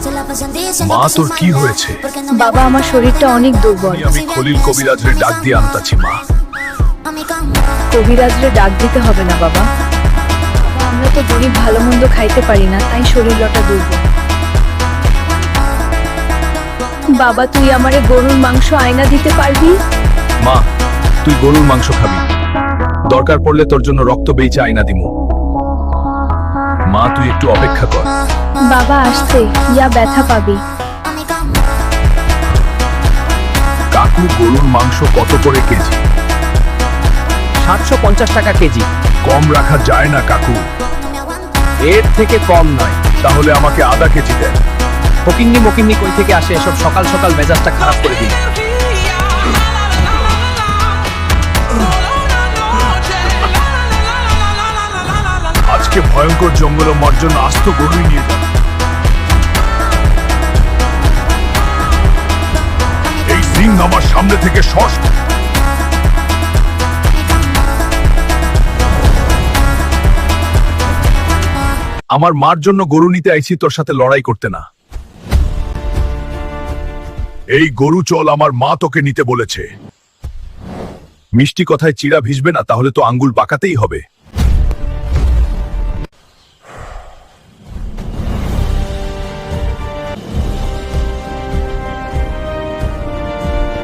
মা তোর কি হয়েছে? বাবা আমার শরীরটা অনেক দুর্বল। আমি খলিল কবিরাজের ডাক দিয়ে আনতাছি মা। কবিরাজরে ডাক দিতে হবে না বাবা, আমরা তো গরিব, ভালো মন্দ খাইতে পারি না, তাই শরীরটা দুর্বল। বাবা তুই আমারে গরুর মাংস আয়না দিতে পারবি? মা তুই গরুর মাংস খাবি, দরকার পড়লে তোর জন্য রক্ত বেইচা আইনা দিমু। মা তুই একটু অপেক্ষা কর। বাবা আসছে, ইয়া ব্যথা পাবি। কাকু গরুর মাংস কত করে কেজি? 750 টাকা কেজি। কম রাখা যায় না কাকু। এর থেকে কম নয়। তাহলে আমাকে আধা কেজি দেন। ফকিন্নি মকিন্নি কই থেকে আসে এসব সকাল সকাল মেজাজটা খারাপ করে দিল। আজকে ভয়ঙ্কর জঙ্গল মার জন্য আস্ত গরুই নিয়ে যান। এই সিং আমার সামনে থেকে সস। আমার মার জন্য গরু নিতে আইছি, তোর সাথে লড়াই করতে না। এই গরু চল, আমার মা তোকে নিতে বলেছে। মিষ্টি কথায় চিড়া ভিজবে না, তাহলে তো আঙ্গুল বাঁকাতেই হবে।